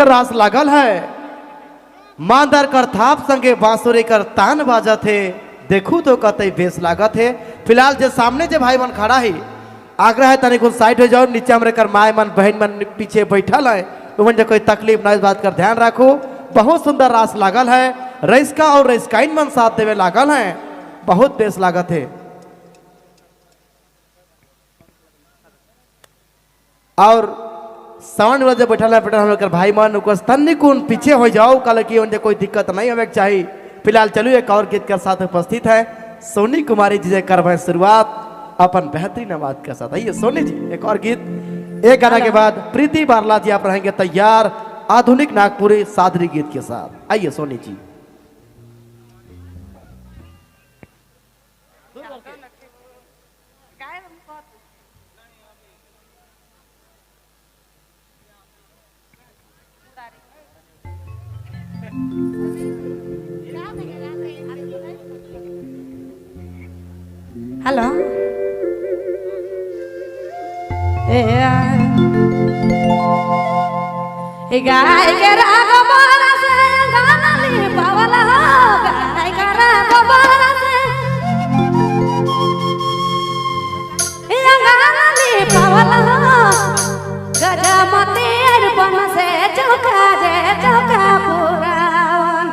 सुंदर रास लागल है। मांदर कर थाप संगे बांसुरी कर तान बाजत है। देखू तो कतई बेस लागत है। फिलहाल जो सामने जो भाई मन खड़ा है आग्रह है तनिक साइड हो जाओ। नीचे हमरे कर माए मन बहन मन पीछे बैठल है तो जो कोई तकलीफ ना इस बात कर ध्यान रखो। बहुत सुंदर रास लागल है। रईसका और रईसकाइन मन साथ देवे लागल है। बहुत बेस लागत है। और सावन वाला जब बैठल है भाई मन तन्नी कौन पीछे हो जाओ कल की उनसे कोई दिक्कत नहीं होने चाहिए। फिलहाल चलो एक और गीत के साथ उपस्थित है सोनी कुमारी जी से करवाएं शुरुआत अपन बेहतरीन आवाज के साथ। आइए सोनी जी एक और गीत। एक गाना के बाद प्रीति बारला जी आप रहेंगे तैयार आधुनिक नागपुरी सादरी गीत के साथ। आइए सोनी जी। हेलो गाय के राग बारा से गाना ली पावला गाय का राग बारा से गाना ली पावला गजमती अरबन से चौका जे चौका पुरावन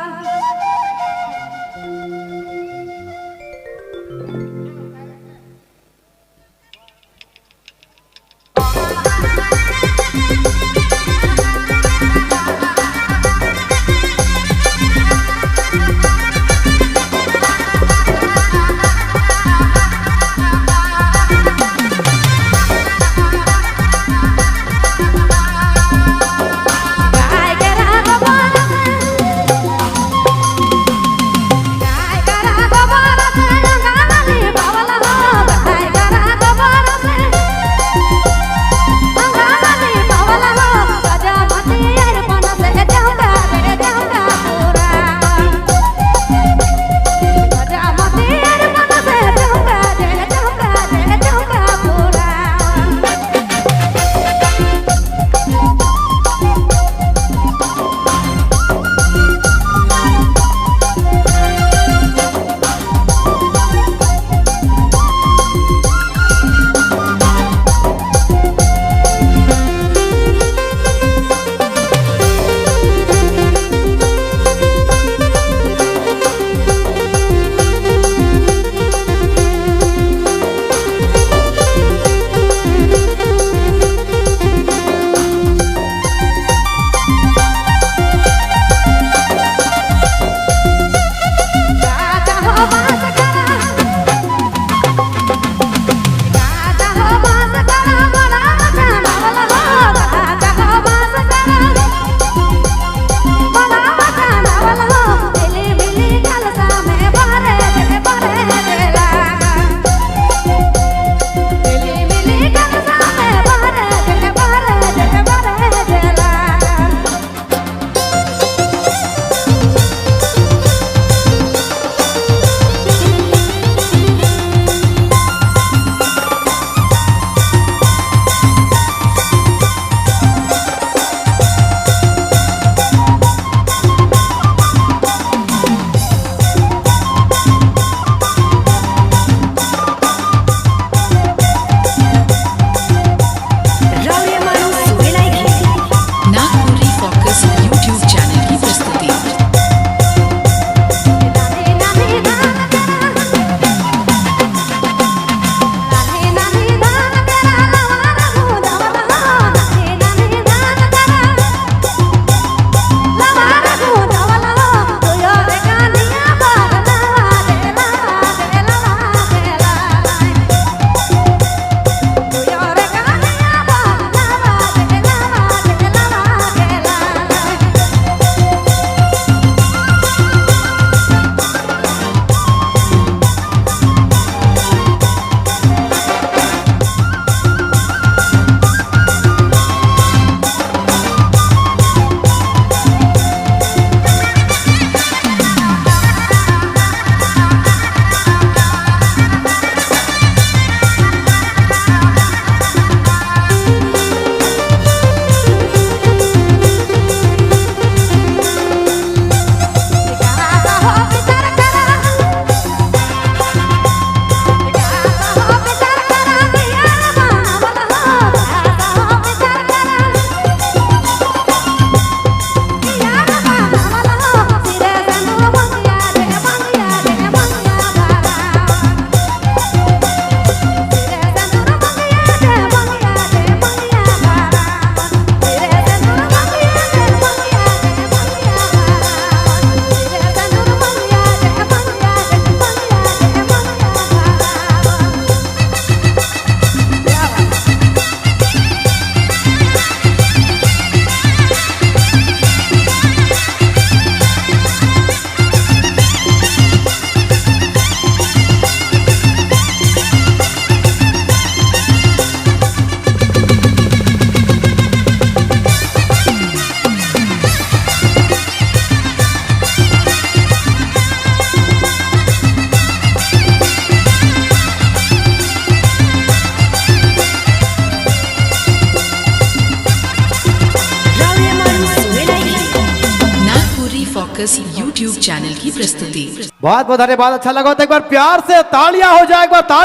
सर्कस यूट्यूब चैनल की प्रस्तुति। बहुत बहुत धन्यवाद, अच्छा लगा तो एक बार प्यार से तालियां हो जाए, एक बार